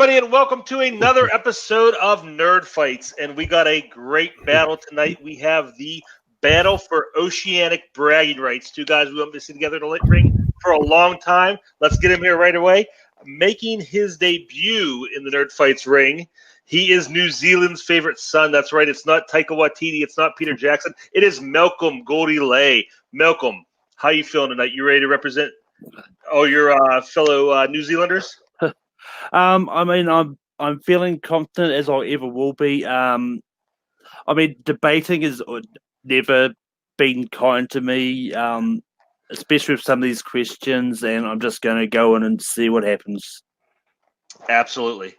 everybody, and welcome to another episode of Nerd Fights. And we got a great battle tonight. We have the battle for oceanic bragging rights. Two guys we haven't been together in the ring for a long time. Let's get him here right away. Making his debut in the Nerd Fights ring, he is New Zealand's favorite son. That's right. It's not Taika Waititi. It's not Peter Jackson. It is Malcolm Goldie Lay. Malcolm, how you feeling tonight? You ready to represent all your fellow New Zealanders? I'm feeling confident as I ever will be. Debating has never been kind to me, especially with some of these questions, and I'm just going to go in and see what happens. Absolutely.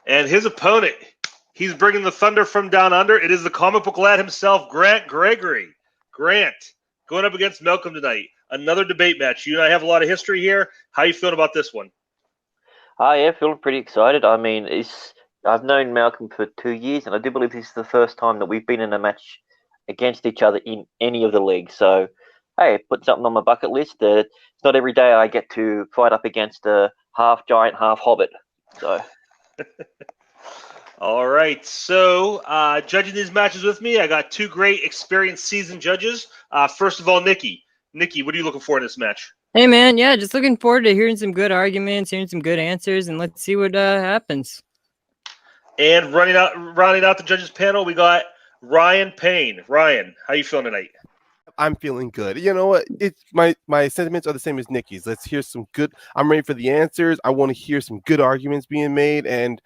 And his opponent, he's bringing the thunder from down under. It is the comic book lad himself, Grant Gregory. Grant, going up against Malcolm tonight. Another debate match. You and I have a lot of history here. How you feeling about this one? Yeah, feeling pretty excited. I mean, I've known Malcolm for 2 years, and I do believe this is the first time that we've been in a match against each other in any of the leagues. So, hey, put something on my bucket list. It's not every day I get to fight up against a half giant, half hobbit. So, all right. So, judging these matches with me, I got two great, experienced, seasoned judges. First of all, Nikki. Nikki, what are you looking for in this match? Hey, man, yeah, just looking forward to hearing some good arguments, hearing some good answers, and let's see what happens. And rounding out the judges panel, we got Ryan Payne. Ryan, how you feeling tonight? I'm feeling good. You know what? It's my sentiments are the same as Nikki's. Let's hear some good. I'm ready for the answers. I want to hear some good arguments being made. And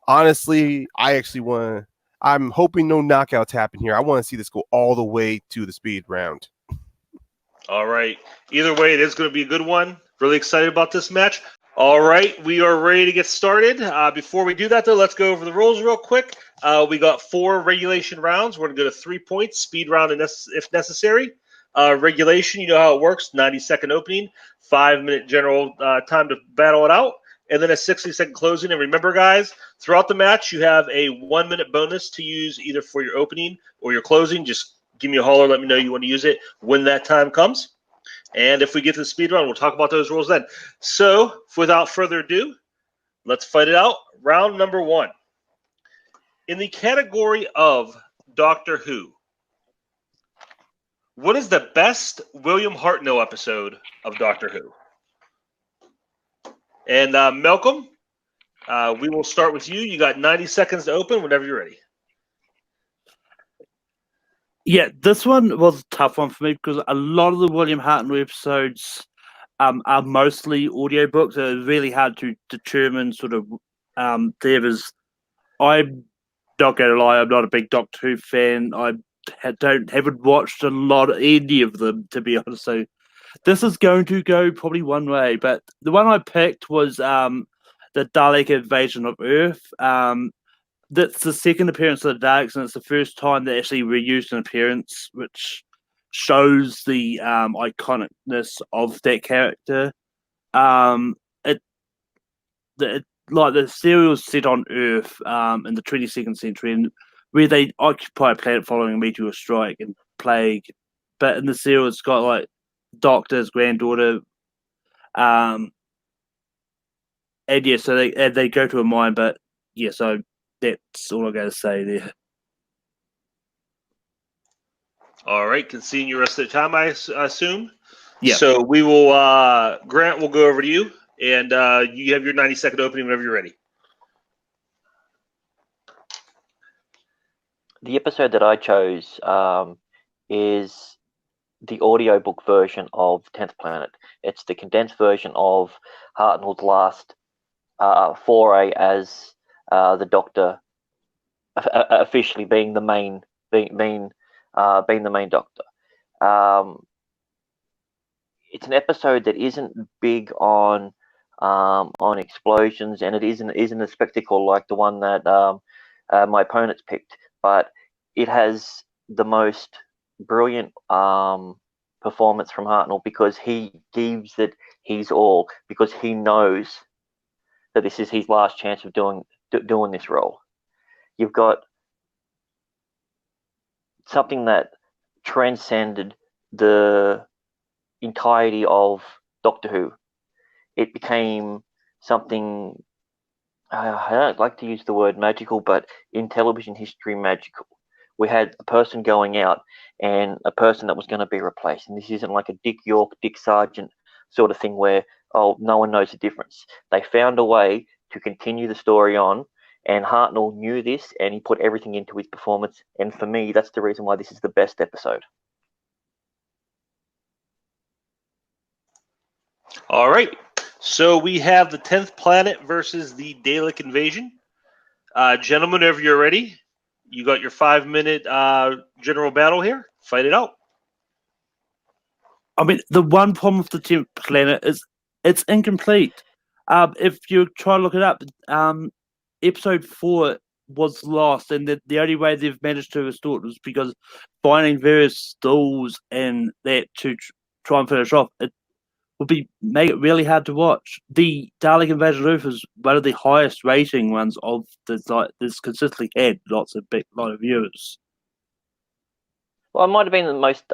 honestly, I'm hoping no knockouts happen here. I want to see this go all the way to the speed round. All right. Either way, it is going to be a good one. Really excited about this match. All right. We are ready to get started. Before we do that, though, let's go over the rules real quick. We got 4 regulation rounds. We're going to go to 3 points, speed round if necessary. Regulation, you know how it works, 90-second opening, 5-minute general time to battle it out, and then a 60-second closing. And remember, guys, throughout the match, you have a 1-minute bonus to use either for your opening or your closing. Just give me a holler. Let me know you want to use it when that time comes. And if we get to the speed run, we'll talk about those rules then. So, without further ado, let's fight it out. Round number 1. In the category of Doctor Who, what is the best William Hartnell episode of Doctor Who? And Malcolm, we will start with you. You got 90 seconds to open whenever you're ready. Yeah, this one was a tough one for me because a lot of the William Hartnell episodes are mostly audiobooks. So it's really hard to determine sort of there's. I'm not going to lie, I'm not a big Doctor Who fan. I haven't watched a lot of any of them, to be honest. So this is going to go probably one way. But the one I picked was the Dalek invasion of Earth. That's the second appearance of the Daleks, and it's the first time they actually reused an appearance, which shows the iconicness of that character. The serial's set on Earth in the 22nd century, and where they occupy a planet following a meteor strike and plague. But in the serial, it's got like Doctor's granddaughter, and yeah, so they go to a mine. But yeah, so that's all I got to say there. All right, conceding your rest of the time, I assume. Yeah. So we will. Grant will go over to you, and you have your 90-second opening whenever you're ready. the episode that I chose is the audiobook version of 10th Planet. It's the condensed version of Hartnell's last foray as the Doctor, officially being the main Doctor. It's an episode that isn't big on explosions, and it isn't a spectacle like the one that my opponents picked, but it has the most brilliant performance from Hartnell, because he gives it his all, because he knows that this is his last chance of doing this role. You've got something that transcended the entirety of Doctor Who. It became something I don't like to use the word magical, but in television history, magical. We had a person going out and a person that was going to be replaced. And this isn't like a Dick York, Dick Sargent sort of thing where, oh, no one knows the difference. They found a way to continue the story on, and Hartnell knew this, and he put everything into his performance. And for me, that's the reason why this is the best episode. All right. So we have the 10th planet versus the Dalek invasion. Gentlemen, whenever you're ready, you got your 5-minute general battle here. Fight it out. I mean, the one problem with the 10th planet is it's incomplete. If you try to look it up, episode 4 was lost, and the only way they've managed to restore it was because finding various stalls and that to try and finish off. It would make it really hard to watch. The Dalek Invasion of Earth is one of the highest rating ones of this. Like, this consistently had lot of viewers. Well, it might have been the most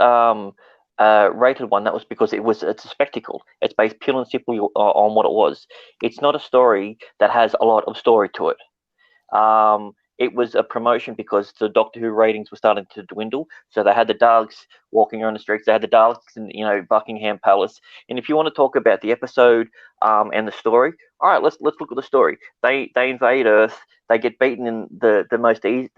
rated one. That was because it's a spectacle. It's based purely and simply on what it was. It's not a story that has a lot of story to it. It was a promotion because the Doctor Who ratings were starting to dwindle. So they had the Daleks walking around the streets. They had the Daleks in Buckingham Palace. And if you want to talk about the episode and the story, all right, let's look at the story. They invade Earth. They get beaten in the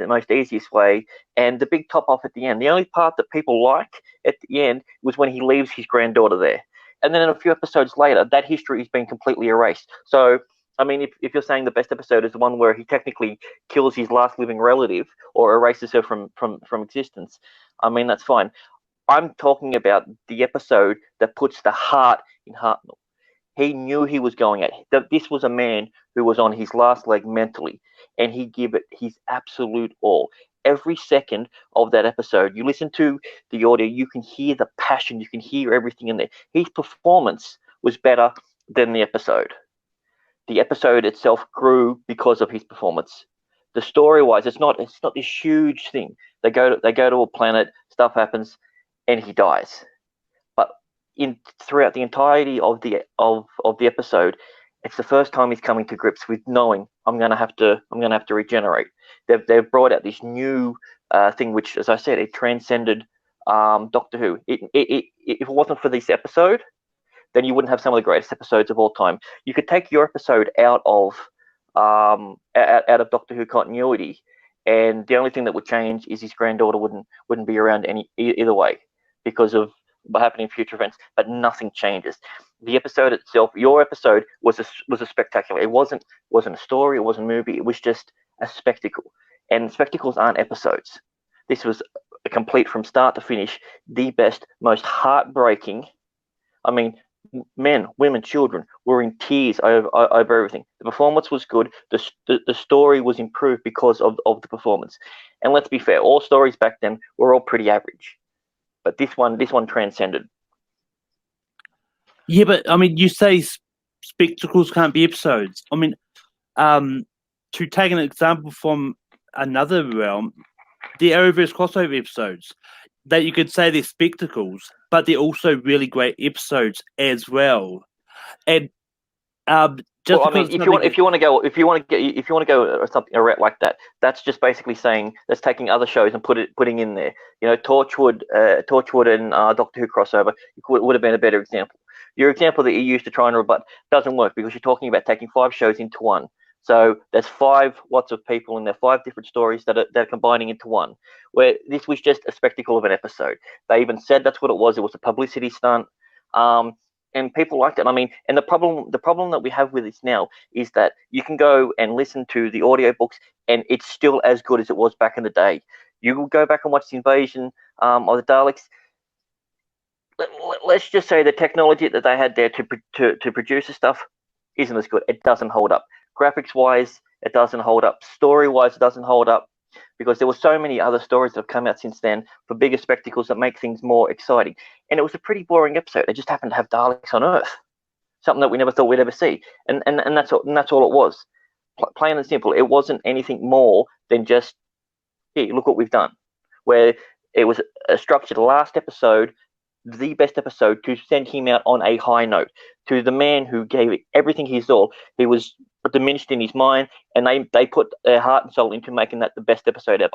most easiest way, and the big top off at the end. The only part that people like at the end was when he leaves his granddaughter there. And then a few episodes later, that history has been completely erased. So, I mean, if you're saying the best episode is the one where he technically kills his last living relative or erases her from existence, I mean, that's fine. I'm talking about the episode that puts the heart in Hartnell. He knew he was going at that. This was a man who was on his last leg mentally, and he gave it his absolute all. Every second of that episode, you listen to the audio, you can hear the passion, you can hear everything in there. His performance was better than the episode. The episode itself grew because of his performance. The story-wise, it's not this huge thing. They go to a planet, stuff happens, and he dies. But throughout the entirety of the episode, it's the first time he's coming to grips with knowing I'm gonna have to regenerate. They've brought out this new thing, which, as I said, it transcended Doctor Who. If it wasn't for this episode, then you wouldn't have some of the greatest episodes of all time. You could take your episode out of Doctor Who continuity, and the only thing that would change is his granddaughter wouldn't be around either way because of what happened in future events. But nothing changes. The episode itself, your episode, was a spectacular. It wasn't a story. It wasn't a movie. It was just a spectacle. And spectacles aren't episodes. This was a complete from start to finish, the best, most heartbreaking. I mean, men, women, children were in tears over everything. The performance was good. The story was improved because of the performance. And let's be fair, all stories back then were all pretty average, but this one transcended. Yeah, but I mean, you say spectacles can't be episodes. I mean, to take an example from another realm, the Arrowverse crossover episodes, that you could say they're spectacles, but they're also really great episodes as well. And well, I mean, if you want to go something a route like that, that's just basically saying that's taking other shows and putting in there. You know, Torchwood and Doctor Who crossover would have been a better example. Your example that you used to try and rebut doesn't work because you're talking about taking 5 shows into one. So there's 5 lots of people and there are 5 different stories that are combining into one. Where this was just a spectacle of an episode. They even said that's what it was. It was a publicity stunt, and people liked it. I mean, and the problem that we have with this now is that you can go and listen to the audiobooks, and it's still as good as it was back in the day. You will go back and watch the invasion of the Daleks. Let's just say the technology that they had there to produce the stuff isn't as good. It doesn't hold up. Graphics-wise, it doesn't hold up. Story-wise, it doesn't hold up because there were so many other stories that have come out since then for bigger spectacles that make things more exciting. And it was a pretty boring episode. It just happened to have Daleks on Earth, something that we never thought we'd ever see. And that's all it was. Plain and simple. It wasn't anything more than just, here, look what we've done. Where it was a structured last episode, the best episode, to send him out on a high note. To the man who gave everything his all, he was diminished in his mind, and they put their heart and soul into making that the best episode ever.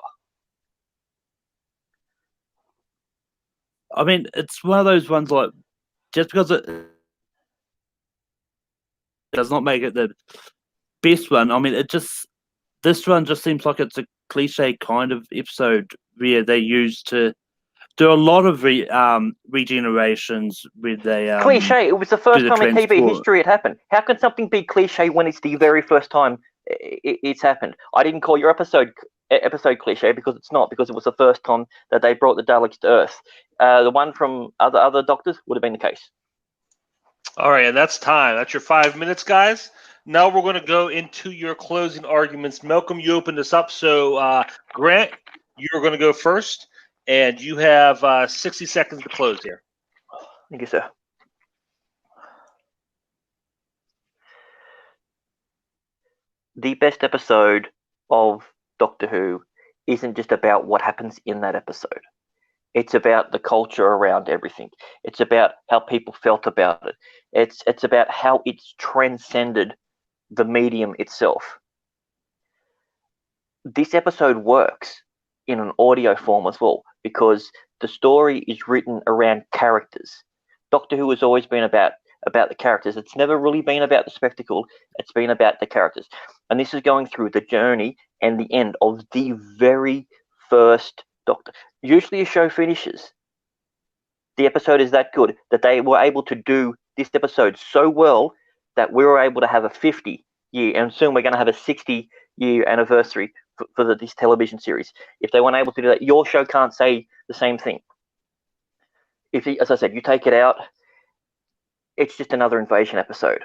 I mean, it's one of those ones like just because it does not make it the best one. I mean, this one just seems like it's a cliche kind of episode where they used to do a lot of regenerations with they Cliche. It was the first the time in TV transport. history it happened. How can something be cliche when it's the very first time it's happened? I didn't call your episode cliche because it's not, because it was the first time that they brought the Daleks to Earth. The one from other Doctors would have been the case. All right, and that's time. That's your 5 minutes, guys. Now we're going to go into your closing arguments. Malcolm, you opened this up. So, Grant, you're going to go first, and you have 60 seconds to close here. Thank you, sir. The best episode of Doctor Who isn't just about what happens in that episode. It's about the culture around everything. It's about how people felt about it. It's about how it's transcended the medium itself. This episode works in an audio form as well because the story is written around characters. Doctor Who has always been about the characters. It's never really been about the spectacle. It's been about the characters. And this is going through the journey and the end of the very first Doctor. Usually a show finishes. The episode is that good that they were able to do this episode so well that we were able to have a 50-year, and soon we're going to have a 60-year anniversary for this television series. If they weren't able to do that, your show can't say the same thing. If, as I said, you take it out, it's just another invasion episode.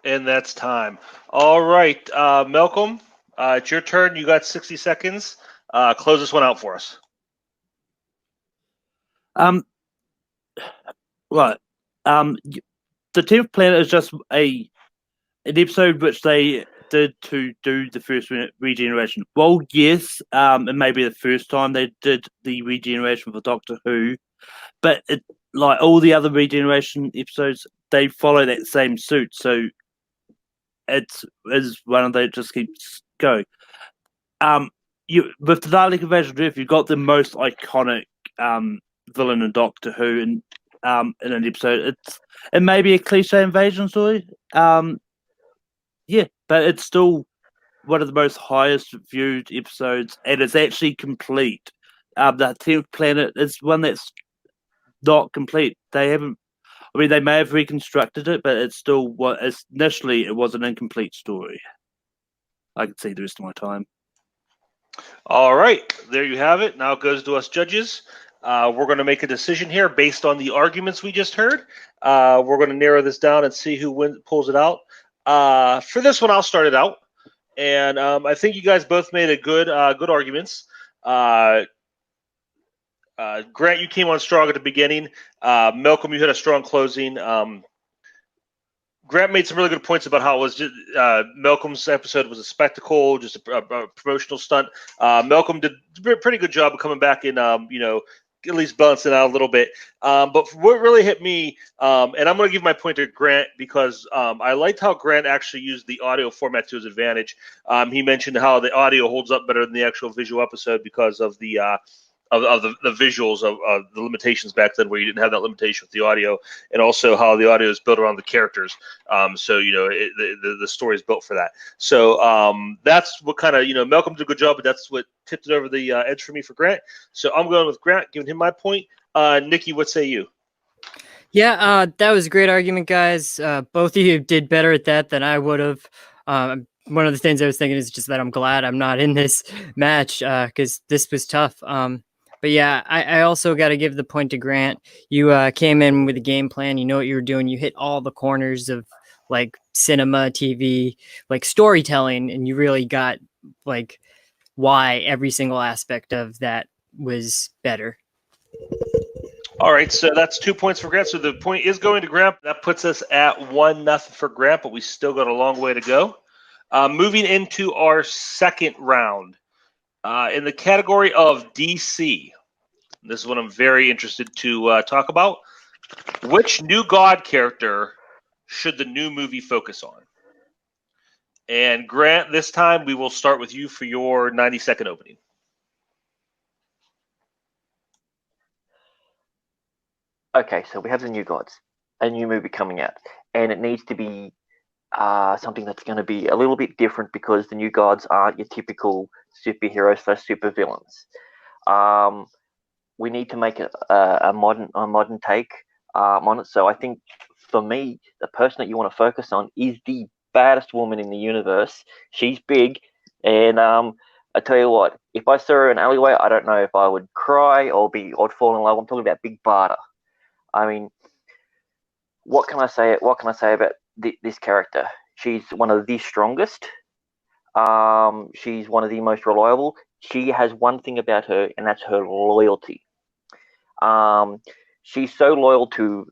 And that's time. All right, Malcolm, it's your turn. You got 60 seconds. Close this one out for us. Right. The 10th Planet is just an episode which they did to do the first regeneration. Well, yes, it may be the first time they did the regeneration for Doctor Who, but it, like all the other regeneration episodes, they follow that same suit. So it is one of those just keeps going. With the Dalek Invasion of Earth, you've got the most iconic villain in Doctor Who, and in an episode, it may be a cliche invasion story. Yeah, but it's still one of the most highest viewed episodes, and it's actually complete. The 10th Planet is one that's not complete. They haven't. I mean, they may have reconstructed it, but it's still what initially it was an incomplete story. I can see the rest of my time. All right, there you have it. Now it goes to us judges. We're going to make a decision here based on the arguments we just heard. We're going to narrow this down and see who pulls it out. For this one, I'll start it out, and I think you guys both made a good arguments. Grant, you came on strong at the beginning. Malcolm, you had a strong closing. Grant made some really good points about how it was just Malcolm's episode was a spectacle, just a promotional stunt. Malcolm did a pretty good job of coming back and at least balancing it out a little bit. But what really hit me, and I'm going to give my point to Grant because I liked how Grant actually used the audio format to his advantage. He mentioned how the audio holds up better than the actual visual episode because of the visuals of the limitations back then, where you didn't have that limitation with the audio, and also how the audio is built around the characters. So the story is built for that. So that's what kind of Malcolm did a good job, but that's what tipped it over the edge for me for Grant. So I'm going with Grant, giving him my point. Nikki, what say you? Yeah, that was a great argument, guys. Both of you did better at that than I would have. One of the things I was thinking is just that I'm glad I'm not in this match because this was tough. But yeah, I also got to give the point to Grant. You came in with a game plan. You know what you were doing. You hit all the corners of like cinema, TV, like storytelling, and you really got like why every single aspect of that was better. All right, so that's 2 points for Grant. So the point is going to Grant. That puts us at 1-0 for Grant, but we still got a long way to go. Moving into our second round. In the category of DC, this is what I'm very interested to talk about. Which new God character should the new movie focus on? And Grant, this time we will start with you for your 90-second opening. Okay, so we have the New Gods, a new movie coming out, and it needs to be something that's going to be a little bit different because the New Gods aren't your typical superheroes / supervillains. We need to make a modern take on it. So I think for me, the person that you want to focus on is the baddest woman in the universe. She's big, and I tell you what, if I saw her in an alleyway, I don't know if I would cry or fall in love. I'm talking about Big Barda. I mean, what can I say? What can I say about this character? She's one of the strongest. She's one of the most reliable. She has one thing about her, and that's her loyalty. She's so loyal to,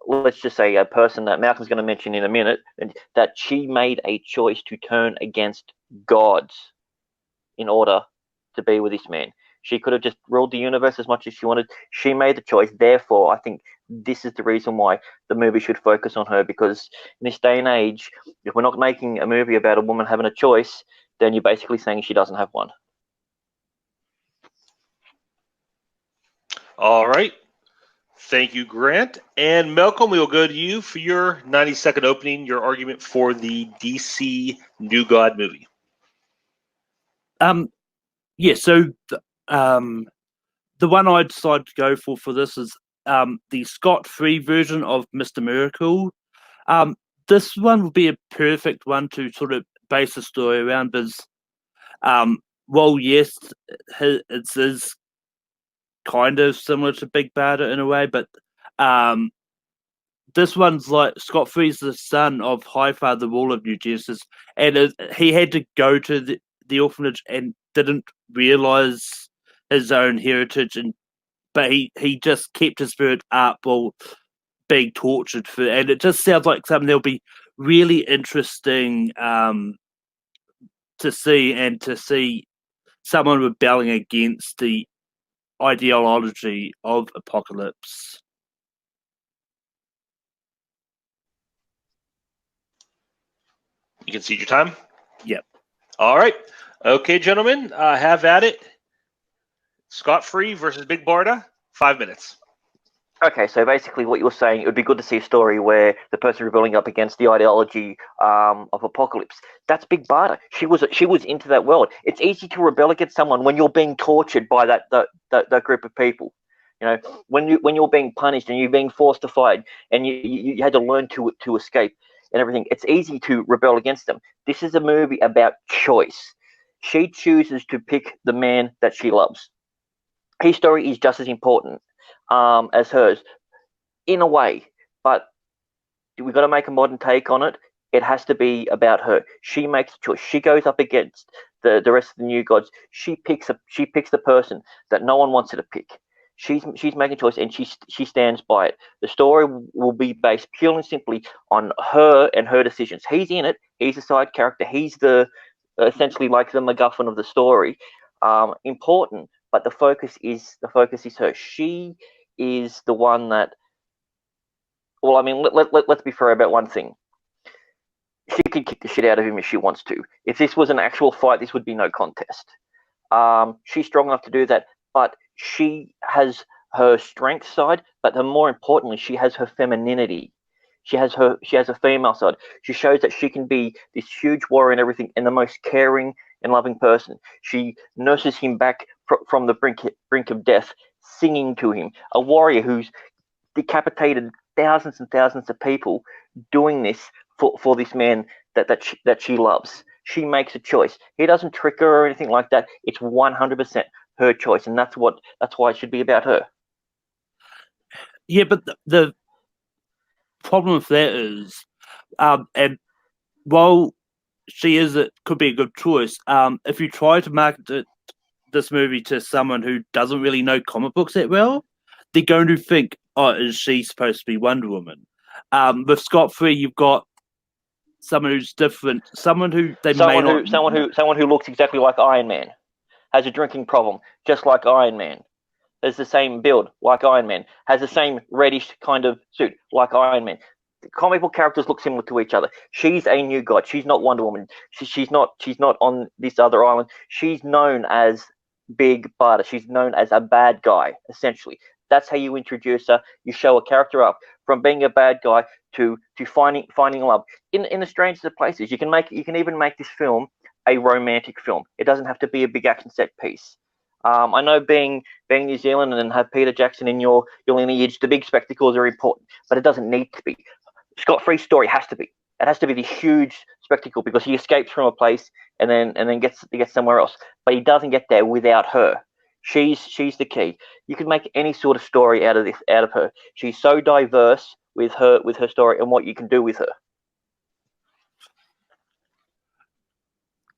let's just say, a person that Malcolm's going to mention in a minute, that she made a choice to turn against gods in order to be with this man. She could have just ruled the universe as much as she wanted. She made the choice. Therefore, I think this is the reason why the movie should focus on her, because in this day and age, if we're not making a movie about a woman having a choice, then you're basically saying she doesn't have one. All right. Thank you, Grant. And Malcolm, we will go to you for your 90-second opening, your argument for the DC New God movie. Yeah, so the one I decided to go for this is the Scott-free version of Mr. Miracle. This one would be a perfect one to sort of base a story around, because well, yes, it is kind of similar to Big Barda in a way, but this one's like Scott Free's the son of Highfather Wall of New Genesis, and he had to go to the orphanage and didn't realize his own heritage, but he just kept his spirit up while being tortured for, and it just sounds like something that'll be really interesting to see someone rebelling against the ideology of Apocalypse. You can see your time? Yep. All right. Okay, gentlemen, have at it. Scott Free versus Big Barda, 5 minutes. Okay, so basically what you're saying, it would be good to see a story where the person rebelling up against the ideology of Apocalypse, that's Big Barda. She was into that world. It's easy to rebel against someone when you're being tortured by that group of people. You know, when you're being punished and you're being forced to fight, and you had to learn to escape and everything. It's easy to rebel against them. This is a movie about choice. She chooses to pick the man that she loves. His story is just as important as hers, in a way, but we've got to make a modern take on it. It has to be about her. She makes a choice. She goes up against the rest of the New Gods. She picks the person that no one wants her to pick. She's making a choice, and she stands by it. The story will be based purely and simply on her and her decisions. He's in it. He's a side character. He's the essentially like the MacGuffin of the story. Important, but the focus is her. She is the one that. Well, I mean, let's be fair about one thing. She could kick the shit out of him if she wants to. If this was an actual fight, this would be no contest. She's strong enough to do that, but she has her strength side, but more importantly, she has her femininity. She has a female side. She shows that she can be this huge warrior and everything, and the most caring and loving person. She nurses him back from the brink of death, singing to him. A warrior who's decapitated thousands and thousands of people, doing this for this man that she loves. She makes a choice. He doesn't trick her or anything like that. It's 100% her choice, and that's why it should be about her. Yeah, but the problem with that is, and while it could be a good choice, if you try to market this movie to someone who doesn't really know comic books that well, they're going to think, oh, is she supposed to be Wonder Woman? With Scott Free, you've got someone who's different, someone who someone who looks exactly like Iron Man, has a drinking problem, just like Iron Man. has the same build like Iron Man, has the same reddish kind of suit like Iron Man. The comic book characters look similar to each other. She's a new god. She's not Wonder Woman. She's not on this other island. She's known as Big Barda. She's known as a bad guy, essentially. That's how you introduce her. You show a character up from being a bad guy to finding love. In the strangest of places, you can even make this film a romantic film. It doesn't have to be a big action set piece. I know being New Zealand and have Peter Jackson in your lineage, the big spectacles are important, but it doesn't need to be. Scott Free's story has to be. It has to be the huge spectacle because he escapes from a place and then gets somewhere else. But he doesn't get there without her. She's the key. You can make any sort of story out of her. She's so diverse with her story and what you can do with her.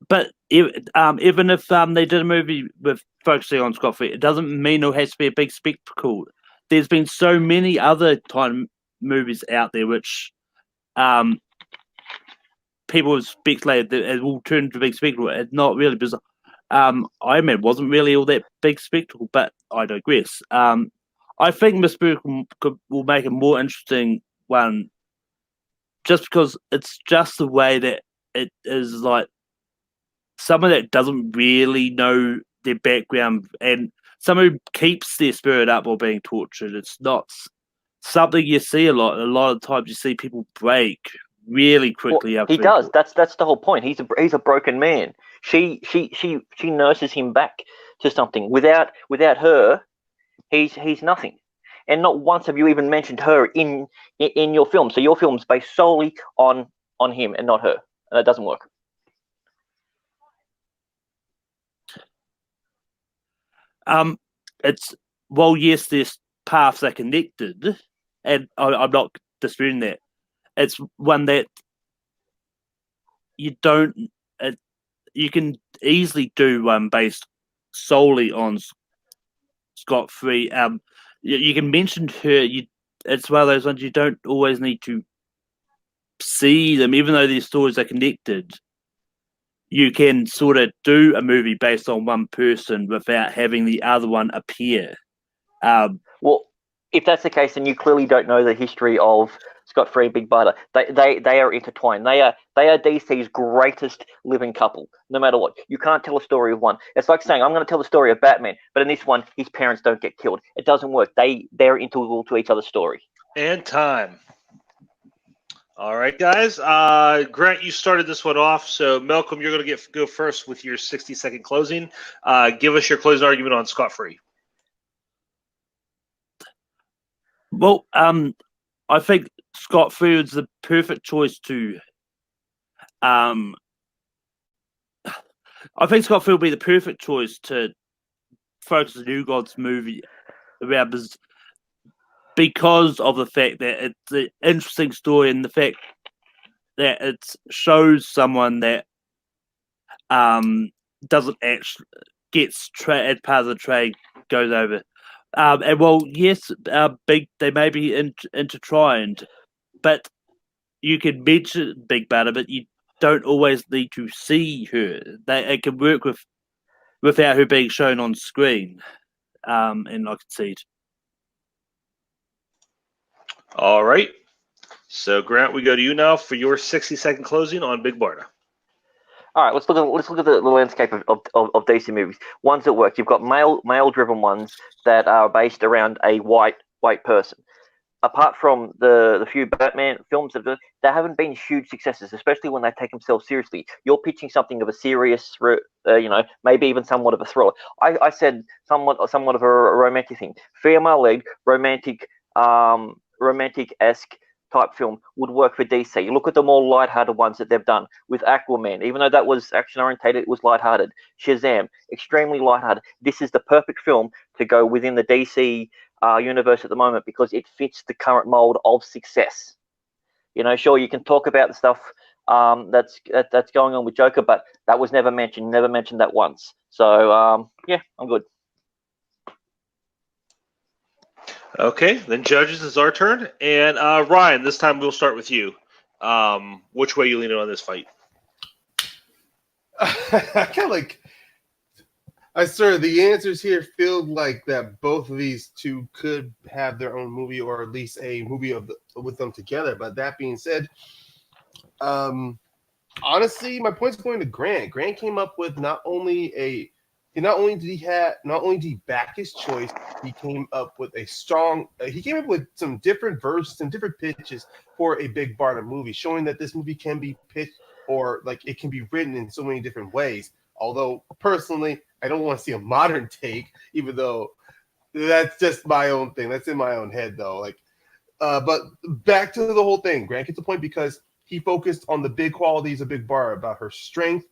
But even if they did a movie with focusing on Scott Free, it doesn't mean it has to be a big spectacle. There's been so many other time movies out there which people have speculated that it will turn into a big spectacle. It's not really, because Iron Man wasn't really all that big spectacle, but I digress. I think Miss Miracle will make a more interesting one just because it's just the way that it is, like someone that doesn't really know their background and someone who keeps their spirit up while being tortured. It's not something you see a lot. A lot of times you see people break really quickly. Well, he does. That's the whole point. He's a broken man. She nurses him back to something. Without her, he's nothing. And not once have you even mentioned her in your film. So your film's based solely on him and not her. And that doesn't work. It's, well, yes, there's paths are connected, and I'm not disputing that. It's one that you don't. You can easily do one based solely on Scott Free. You can mention her. It's one of those ones you don't always need to see them, even though these stories are connected. You can sort of do a movie based on one person without having the other one appear. Well, if that's the case, then you clearly don't know the history of Scott Free and Big Barda. They are intertwined. They are DC's greatest living couple, no matter what. You can't tell a story of one. It's like saying, I'm going to tell the story of Batman, but in this one, his parents don't get killed. It doesn't work. They're integral to each other's story. And time. All right, guys. Grant, you started this one off, so Malcolm, you're going to go first with your 60-second closing. Give us your closing argument on Scott Free. Well, I think Scott Free is the perfect choice to. I think Scott Free will be the perfect choice to focus the New Gods movie around, because of the fact that it's an interesting story and the fact that it shows someone that doesn't actually gets as part of the trade goes over. And well, yes, they may be intertwined, but you can mention Big Barda, but you don't always need to see her. It can work without her being shown on screen, and I concede. All right. So, Grant, we go to you now for your 60-second closing on Big Barda. All right, let's look at the landscape of DC movies. Ones that work. You've got male driven ones that are based around a white person. Apart from the few Batman films that there haven't been huge successes, especially when they take themselves seriously. You're pitching something of a serious, maybe even somewhat of a thriller. I said somewhat of a romantic thing. Female-led, romantic-esque type film would work for DC. Look at the more lighthearted ones that they've done with Aquaman. Even though that was action-orientated, it was lighthearted. Shazam, extremely lighthearted. This is the perfect film to go within the DC universe at the moment because it fits the current mold of success. Sure, you can talk about the stuff that's going on with Joker, but that was never mentioned that once. So, yeah, I'm good. Okay, then judges, it's our turn. And Ryan, this time we'll start with you. Which way you leaning on this fight? I kind of like. I swear the answers here feel like that both of these two could have their own movie, or at least a movie with them together. But that being said, honestly, my point's going to Grant. Grant came up with not only did he back his choice, he came up with a strong. He came up with some different versions, some different pitches for a Big Barda movie, showing that this movie can be pitched or like it can be written in so many different ways. Although personally, I don't want to see a modern take, even though that's just my own thing. That's in my own head, though. But back to the whole thing. Grant gets the point because he focused on the big qualities of Big Bar, about her strength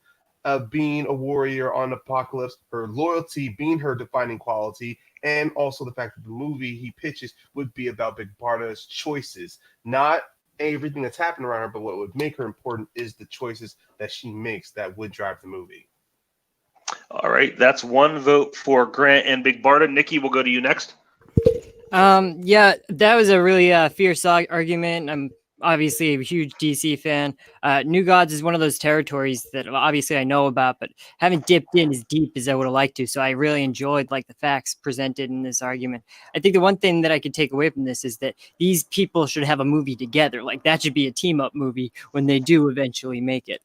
of being a warrior on Apocalypse, her loyalty being her defining quality, and also the fact that the movie he pitches would be about Big Barda's choices, not everything that's happened around her, but what would make her important is the choices that she makes that would drive the movie. All right, that's one vote for Grant and Big Barda. Nikki, we'll go to you next. Yeah, that was a really fierce argument. I'm obviously a huge DC fan. New Gods is one of those territories that obviously I know about, but haven't dipped in as deep as I would have liked to. So I really enjoyed like the facts presented in this argument. I think the one thing that I could take away from this is that these people should have a movie together. Like that should be a team up movie when they do eventually make it.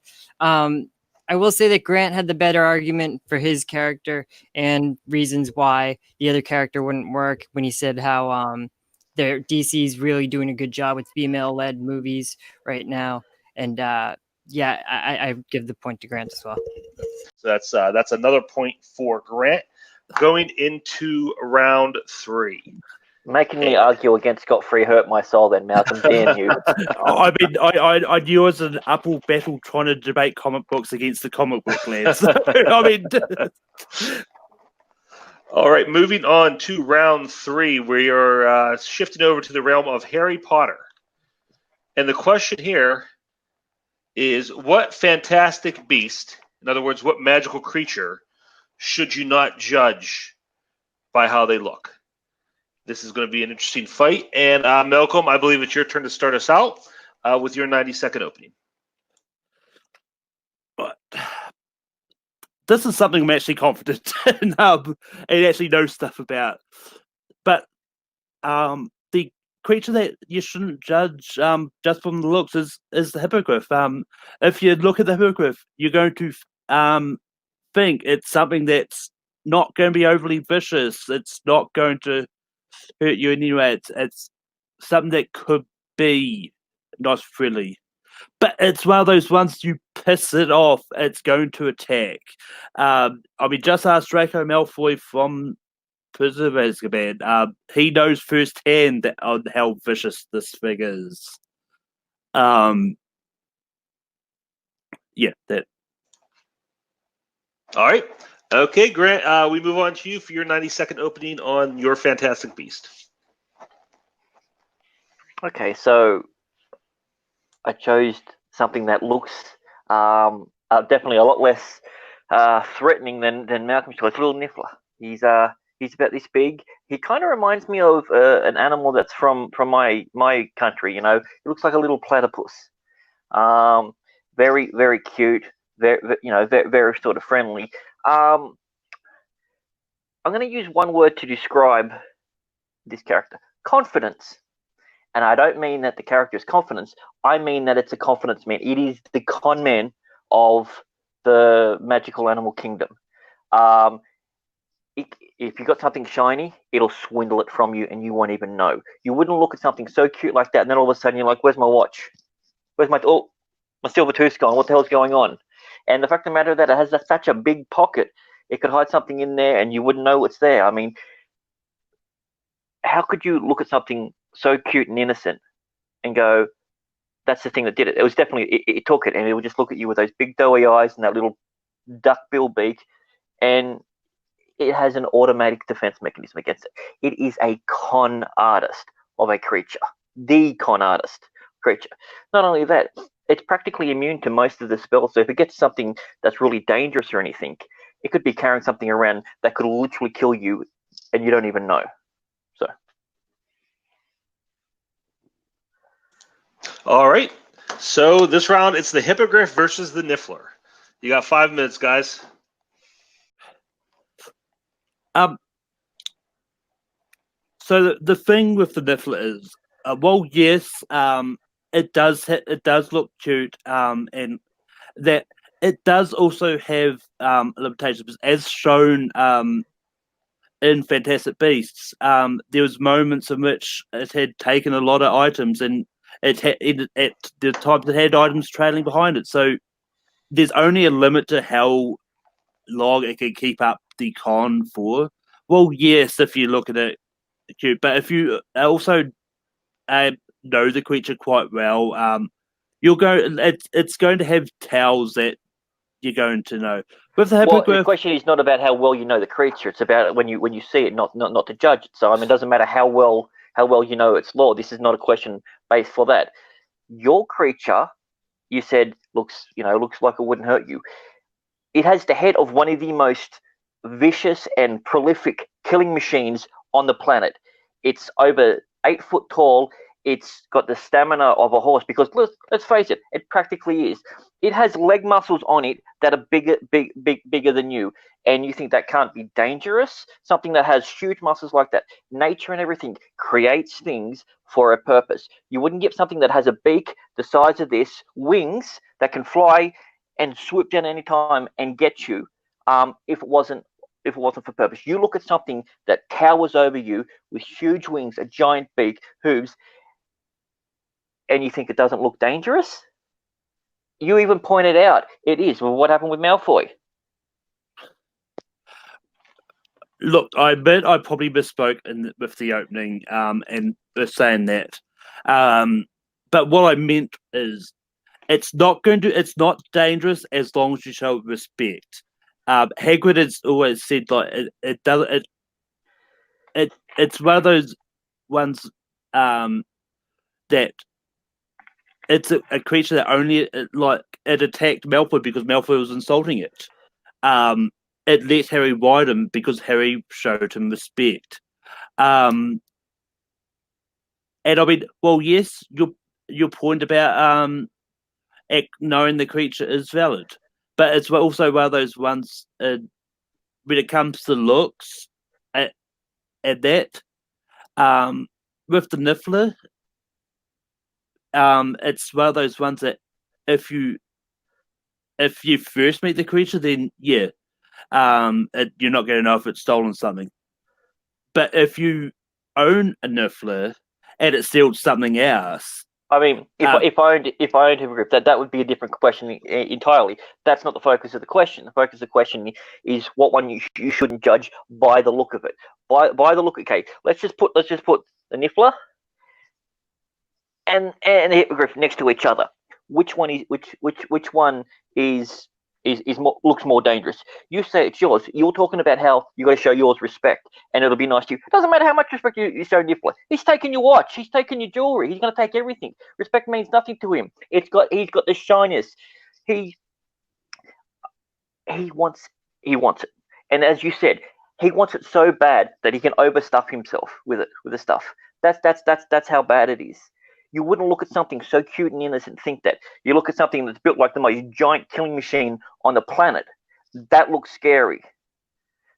I will say that Grant had the better argument for his character and reasons why the other character wouldn't work when he said how their DC's really doing a good job with female-led movies right now. And yeah, I give the point to Grant as well. So that's another point for Grant. Going into round 3. Making me argue against Scott Free hurt my soul then, Malcolm. Damn you. I mean, I knew it was an uphill battle trying to debate comic books against the comic book lads. I mean, all right, moving on to round 3. We are shifting over to the realm of Harry Potter. And the question here is, what fantastic beast, in other words, what magical creature, should you not judge by how they look? This is going to be an interesting fight. And Malcolm, I believe it's your turn to start us out with your 90-second opening. this is something I'm actually confident in and actually know stuff about. But the creature that you shouldn't judge just from the looks is the hippogriff. If you look at the hippogriff, you're going to think it's something that's not going to be overly vicious. It's not going to hurt you anyway. It's something that could be not friendly. But it's one of those ones you piss it off, it's going to attack. I mean, just ask Draco Malfoy from Prison of Azkaban. He knows firsthand on how vicious this thing is. Yeah, that. All right. Okay, Grant, we move on to you for your 90-second opening on your Fantastic Beast. Okay, so I chose something that looks definitely a lot less threatening than Malcolm's choice. Little Niffler. He's about this big. He kind of reminds me of an animal that's from my country. You know, he looks like a little platypus. Very very cute. Very sort of friendly. I'm going to use one word to describe this character: confidence. And I don't mean that the character is confidence. I mean that it's a confidence man. It is the con man of the magical animal kingdom. If you got something shiny, it'll swindle it from you and you won't even know. You wouldn't look at something so cute like that and then all of a sudden you're like, where's my watch? Where's my silver tooth's gone? What the hell's going on? And the fact of the matter that it has such a big pocket, it could hide something in there and you wouldn't know it's there. I mean, how could you look at something so cute and innocent and go, that's the thing that did it? It was definitely, it took it, and it would just look at you with those big doughy eyes and that little duck bill beak, and it has an automatic defense mechanism against it. It is a con artist of a creature, the con artist creature. Not only that, it's practically immune to most of the spells, so if it gets something that's really dangerous or anything, it could be carrying something around that could literally kill you and you don't even know. So. All right. So this round, it's the Hippogriff versus the Niffler. You got 5 minutes, guys. So the thing with the Niffler is, well, yes, it does look cute, and that it does also have limitations, as shown in Fantastic Beasts. There was moments in which it had taken a lot of items, and at the times it had items trailing behind it. So there's only a limit to how long it can keep up the con for. Well, yes, if you look at it cute, but if you also know the creature quite well, you'll go. It's going to have tells that you're going to know. With the Well, the Hippogriff, question is not about how well you know the creature. It's about when you see it, not to judge it. So I mean, it doesn't matter how well you know its lore. This is not a question based for that. Your creature, you said, looks like it wouldn't hurt you. It has the head of one of the most vicious and prolific killing machines on the planet. It's over 8 foot tall. It's got the stamina of a horse, because let's face it, it practically is. It has leg muscles on it that are bigger than you, and you think that can't be dangerous? Something that has huge muscles like that. Nature and everything creates things for a purpose. You wouldn't get something that has a beak the size of this, wings that can fly and swoop down any time and get you, if it wasn't for purpose. You look at something that towers over you with huge wings, a giant beak, hooves, and you think it doesn't look dangerous? You even pointed out it is. Well, what happened with Malfoy? look, I admit I probably misspoke with the opening, and saying that. But what I meant is, it's not dangerous as long as you show respect. Hagrid has always said it's one of those ones that it's a creature that only it attacked Malfoy because Malfoy was insulting it. It let Harry ride him because Harry showed him respect. And I mean, well, yes, your point about knowing the creature is valid, but it's also one of those ones when it comes to looks at that with the Niffler, it's one of those ones that if you first meet the creature, then yeah, you're not going to know if it's stolen something. But if you own a Niffler and it steals something else, I mean, if I owned Hippogriff, that would be a different question entirely. That's not the focus of the question. The focus of the question is what one you shouldn't judge by the look of it. By the look. Okay, let's just put the Niffler and the Hippogriff next to each other. Which one looks more dangerous? You say it's yours. You're talking about how you got to show yours respect, and it'll be nice to you. It doesn't matter how much respect you show Niffler. He's taking your watch. He's taking your jewelry. He's going to take everything. Respect means nothing to him. He's got the shyness. He wants it, and as you said, he wants it so bad that he can overstuff himself with the stuff. That's how bad it is. You wouldn't look at something so cute and innocent and think that. You look at something that's built like the most giant killing machine on the planet. That looks scary.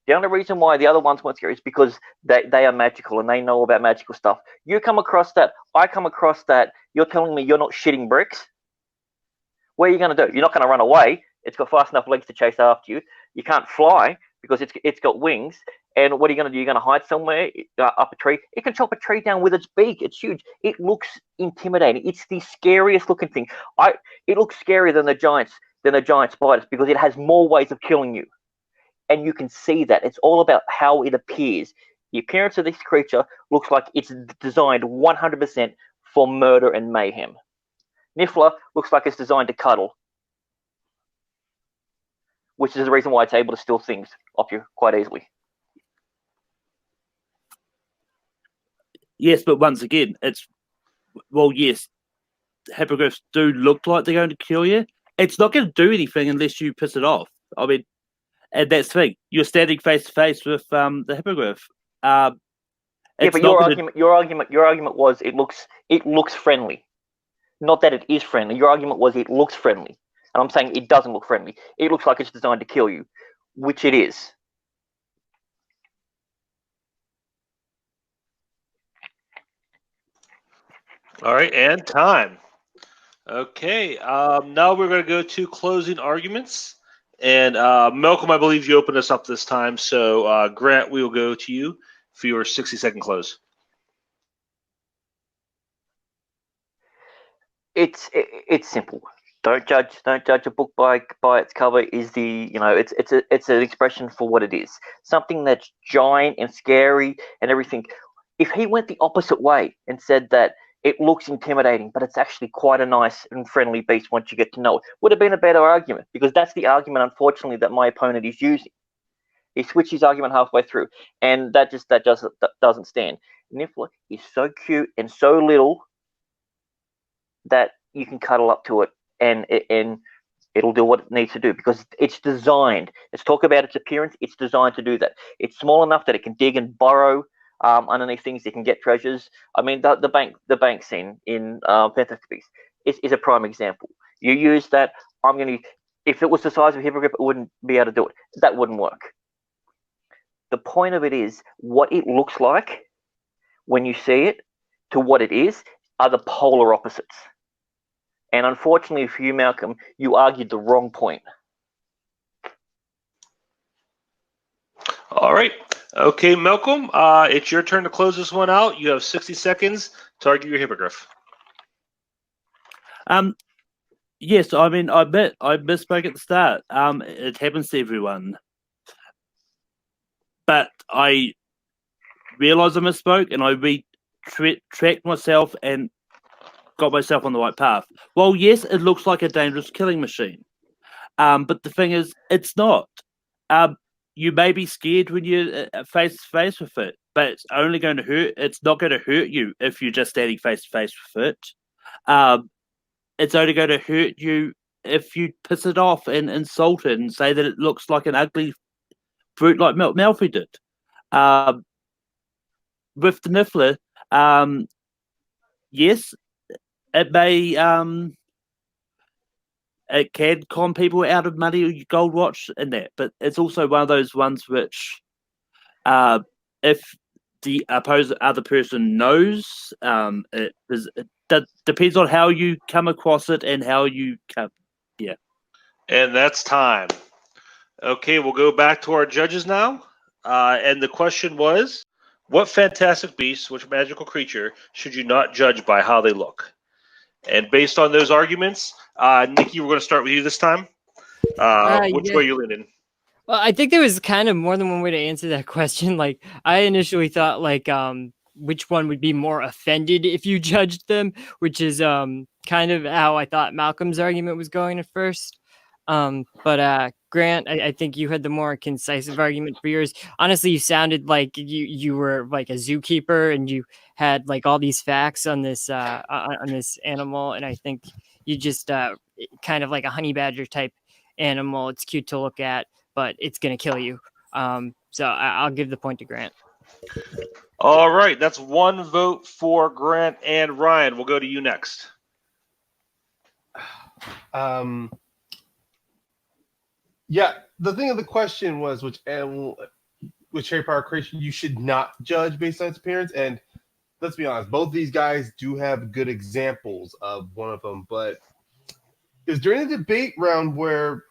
The only reason why the other ones weren't scary is because they are magical and they know about magical stuff. You come across that, I come across that, you're telling me you're not shitting bricks? What are you going to do? You're not going to run away. It's got fast enough legs to chase after you. You can't fly because it's got wings. And what are you going to do? You're going to hide somewhere up a tree? It can chop a tree down with its beak. It's huge. It looks intimidating. It's the scariest looking thing. It looks scarier than the giant spiders because it has more ways of killing you. And you can see that. It's all about how it appears. The appearance of this creature looks like it's designed 100% for murder and mayhem. Niffler looks like it's designed to cuddle, which is the reason why it's able to steal things off you quite easily. yes, but once again, yes, Hippogriffs do look like they're going to kill you. It's not going to do anything unless you piss it off. I mean, and that's the thing. You're standing face to face with the Hippogriff. Yeah, but your argument was it looks friendly. Not that it is friendly. Your argument was it looks friendly. And I'm saying it doesn't look friendly. It looks like it's designed to kill you, which it is. All right, and time. Okay, now we're going to go to closing arguments. And Malcolm, I believe you opened us up this time. So, Grant, we will go to you for your 60-second close. It's simple. Don't judge a book by its cover. Is the it's an expression for what it is. Something that's giant and scary and everything. If he went the opposite way and said that it looks intimidating, but it's actually quite a nice and friendly beast once you get to know it, would have been a better argument, because that's the argument, unfortunately, that my opponent is using. He switched his argument halfway through, and that doesn't stand. Niffler is so cute and so little that you can cuddle up to it, and it'll do what it needs to do, because it's designed. Let's talk about its appearance. It's designed to do that. It's small enough that it can dig and burrow underneath things. It can get treasures. I mean, the bank scene in Fantastic Beasts is a prime example. You use that. If it was the size of a Hippogriff, it wouldn't be able to do it. That wouldn't work. The point of it is what it looks like when you see it to what it is are the polar opposites. And unfortunately for you, Malcolm, you argued the wrong point. All right. Okay, Malcolm, it's your turn to close this one out. You have 60 seconds to argue your Hippogriff. Yes, I mean, I misspoke at the start. It happens to everyone. But I realised I misspoke, and I tracked myself and got myself on the right path. Well, yes, it looks like a dangerous killing machine. But the thing is, it's not. You may be scared when you're face to face with it, but it's only going to hurt. It's not going to hurt you if you're just standing face to face with it. It's only going to hurt you if you piss it off and insult it and say that it looks like an ugly fruit like Malfoy did. With the Niffler, yes, it may it can con people out of money or gold watch and that, but it's also one of those ones which, if the other person knows, it depends on how you come across it and how you come. Yeah. And that's time. Okay, we'll go back to our judges now. And the question was, what fantastic beast, which magical creature, should you not judge by how they look? And based on those arguments, Nikki, we're going to start with you this time. Which way are you leaning? Well, I think there was kind of more than one way to answer that question. Like, I initially thought, like, which one would be more offended if you judged them, which is kind of how I thought Malcolm's argument was going at first. But Grant, I think you had the more concise argument for yours. Honestly, you sounded like you were like a zookeeper and you had like all these facts on this animal, and I think you just kind of like a honey badger type animal. It's cute to look at, but it's gonna kill you. So I'll give the point to Grant. All right, that's one vote for Grant and Ryan. We'll go to you next. Yeah, the thing of the question was which animal, which Harry Potter creation you should not judge based on its appearance. And let's be honest, both these guys do have good examples of one of them. But it was during the debate round where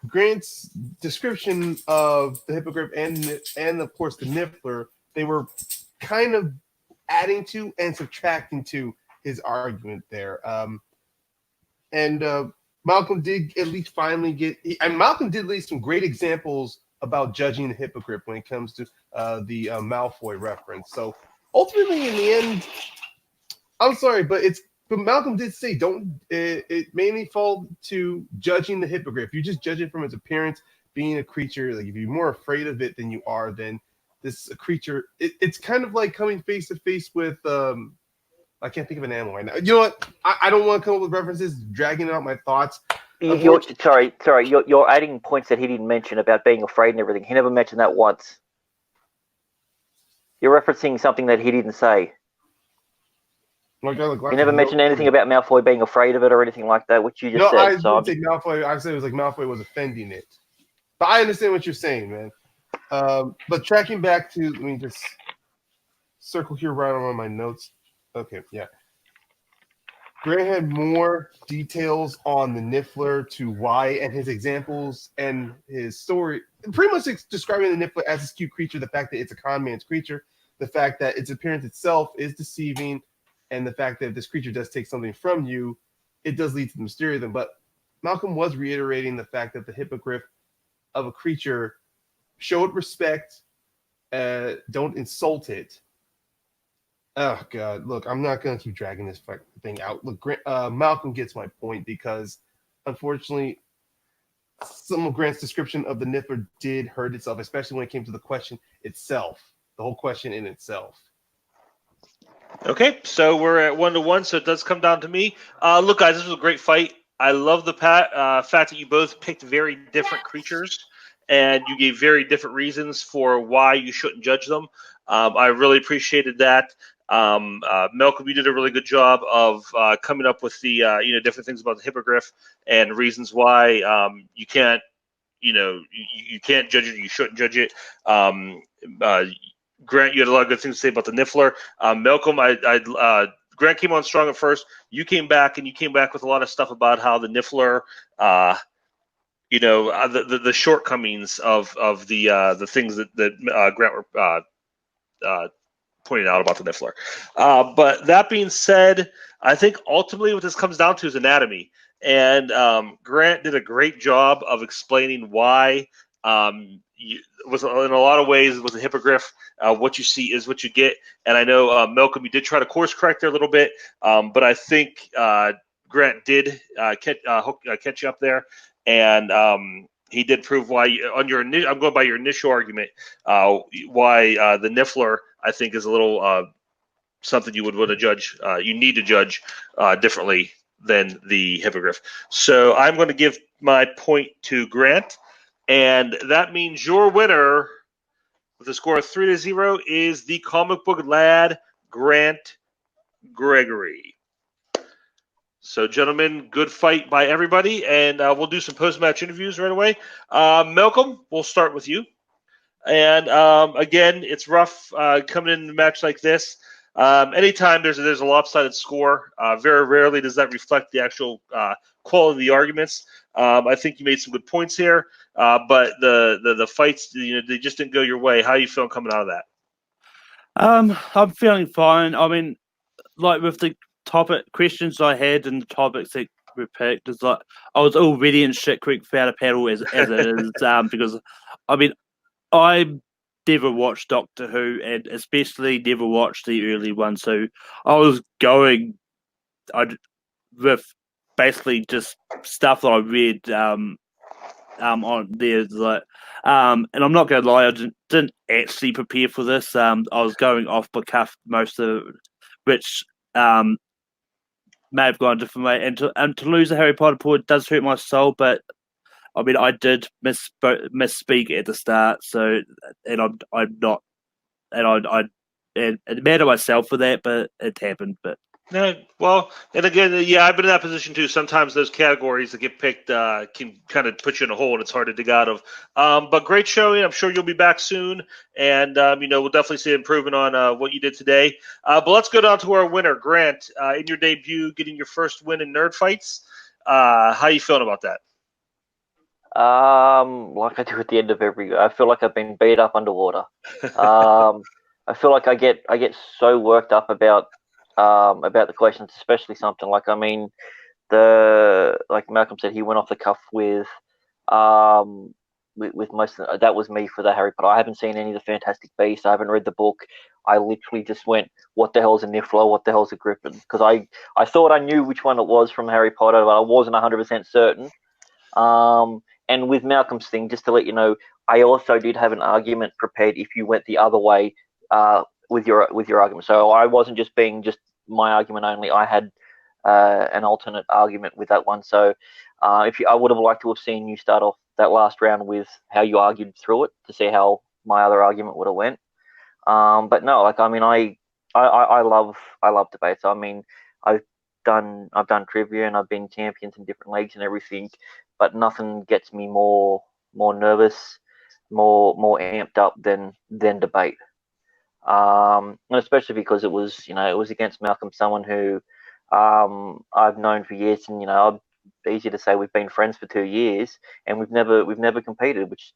Grant's description of the Hippogriff and of course the Niffler, they were kind of adding to and subtracting to his argument there. Malcolm did at least finally Malcolm did leave some great examples about judging the Hippogriff when it comes to the Malfoy reference. So ultimately, in the end, I'm sorry, but Malcolm did say it mainly fall to judging the Hippogriff. You just judge it from its appearance, being a creature. Like if you're more afraid of it than you are, then this creature. It's kind of like coming face to face with. I can't think of an animal right now. You know what? I don't want to come up with references, dragging out my thoughts. Sorry. You're adding points that he didn't mention about being afraid and everything. He never mentioned that once. You're referencing something that he didn't say. He never mentioned anything about Malfoy being afraid of it or anything like that, which you just said. No, I didn't say Malfoy. I said it was like Malfoy was offending it. But I understand what you're saying, man. But tracking back to, let me just circle here right around my notes. Okay, yeah. Grant had more details on the Niffler to why and his examples and his story. Pretty much describing the Niffler as this cute creature, the fact that it's a con man's creature, the fact that its appearance itself is deceiving, and the fact that if this creature does take something from you, it does lead to the mysterium. But Malcolm was reiterating the fact that the Hippogriff of a creature showed respect, don't insult it. Oh God! Look, I'm not gonna keep dragging this thing out. Look, Malcolm gets my point because, unfortunately, some of Grant's description of the Niffler did hurt itself, especially when it came to the question itself, the whole question in itself. Okay, so we're at 1-1, so it does come down to me. Look, guys, this was a great fight. I love the fact that you both picked very different creatures, and you gave very different reasons for why you shouldn't judge them. I really appreciated that. Malcolm, you did a really good job of coming up with the different things about the Hippogriff and reasons why you can't you can't judge it, you shouldn't judge it. Grant, you had a lot of good things to say about the Niffler. Malcolm, Grant came on strong at first. You came back with a lot of stuff about how the Niffler, the shortcomings of the things that Grant pointed out about the Niffler. But that being said, I think ultimately what this comes down to is anatomy. And Grant did a great job of explaining why was in a lot of ways with the Hippogriff, what you see is what you get. And I know, Malcolm, you did try to course correct there a little bit, but I think Grant did catch you up there. And he did prove why, I'm going by your initial argument, why the Niffler, I think, is a little something you would want to judge. You need to judge differently than the Hippogriff. So I'm going to give my point to Grant, and that means your winner with a score of 3-0 is the comic book lad, Grant Gregory. So, gentlemen, good fight by everybody, and we'll do some post-match interviews right away. Malcolm, we'll start with you. And again, it's rough coming in a match like this. Anytime there's a lopsided score, very rarely does that reflect the actual quality of the arguments. I think you made some good points here, but the fights, they just didn't go your way. How are you feeling coming out of that? I'm feeling fine. I mean, like with the topic questions I had and the topics that were picked, it's like I was already in shit creek without a paddle as it is, because I mean I never watched Doctor Who, and especially never watched the early one, so I was going with basically just stuff that I read on there, like, and I'm not gonna lie, I didn't actually prepare for this. I was going off the cuff most of it, which may have gone a different way, and to lose a Harry Potter point does hurt my soul, but I mean, I did misspeak at the start, so, and I'm not, and I mad at myself for that, but it happened. But No, well, and again, yeah, I've been in that position too. Sometimes those categories that get picked can kind of put you in a hole, and it's hard to dig out of. But great showing. I'm sure you'll be back soon, and we'll definitely see improvement on what you did today. But let's go down to our winner, Grant. In your debut, getting your first win in Nerd Fights. How you feeling about that? Like I do at the end of I feel like I've been beat up underwater. I feel like I get so worked up about the questions, especially something like, I mean, like Malcolm said, he went off the cuff with most of that was me for the Harry Potter. I haven't seen any of the Fantastic Beasts. I haven't read the book. I literally just went, what the hell's a Niffler? What the hell's a Griffin? Because I thought I knew which one it was from Harry Potter, but I wasn't 100% certain. And with Malcolm's thing, just to let you know, I also did have an argument prepared if you went the other way with your argument. So I wasn't just being just my argument only. I had an alternate argument with that one. So I would have liked to have seen you start off that last round with how you argued through it to see how my other argument would have went. But no, like, I mean, I love debates. I mean, I've done trivia and I've been champions in different leagues and everything, but nothing gets me more nervous, more amped up than debate. And especially because it was against Malcolm, someone who I've known for years, and easy to say we've been friends for 2 years, and we've never competed, which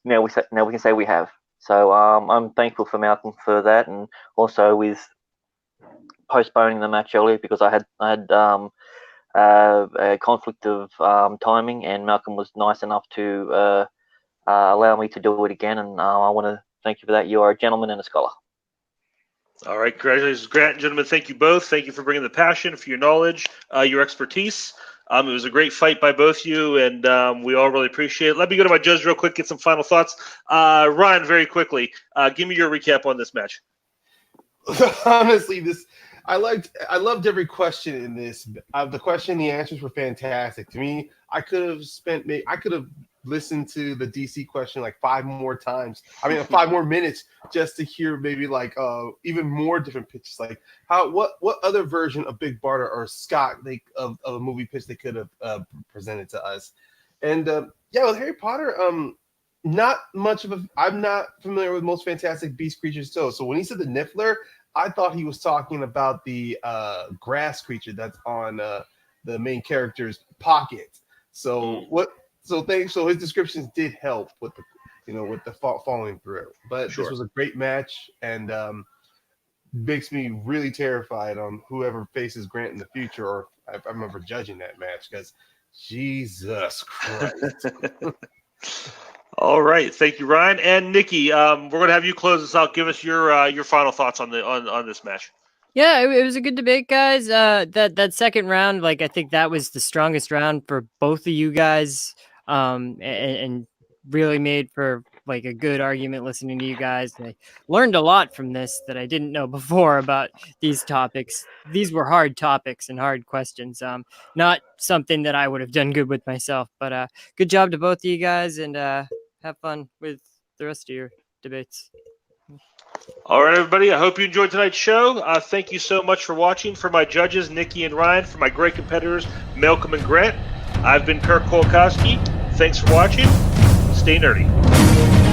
now we can say we have. So I'm thankful for Malcolm for that, and also with postponing the match earlier because I had a conflict of timing, and Malcolm was nice enough to allow me to do it again, and I want to thank you for that. You are a gentleman and a scholar. All right, congratulations, Grant. Gentlemen, thank you both. Thank you for bringing the passion, for your knowledge, your expertise. It was a great fight by both of you, and we all really appreciate it. Let me go to my judge real quick, get some final thoughts. Ryan, very quickly, give me your recap on this match. Honestly, I loved every question in this. The question, the answers were fantastic. To me, I could have listened to the DC question like 5 more times. 5 more minutes just to hear maybe like even more different pitches. Like what other version of Big Barter or Scott of a movie pitch they could have presented to us. And with Harry Potter, not much of I'm not familiar with most Fantastic Beast creatures too. So when he said the Niffler, I thought he was talking about the grass creature that's on the main character's pocket. So So his descriptions did help with the following through. But This was a great match, and makes me really terrified on whoever faces Grant in the future, or I remember judging that match because Jesus Christ. All right, thank you, Ryan and Nikki. We're going to have you close this out. Give us your final thoughts on this match. Yeah, it was a good debate, guys. That second round, like I think that was the strongest round for both of you guys, and really made for like a good argument listening to you guys. I learned a lot from this that I didn't know before about these topics. These were hard topics and hard questions. Not something that I would have done good with myself, but good job to both of you guys, and have fun with the rest of your debates. All right, everybody. I hope you enjoyed tonight's show. Thank you so much for watching. For my judges, Nikki and Ryan. For my great competitors, Malcolm and Grant. I've been Kirk Kolkowski. Thanks for watching. Stay nerdy.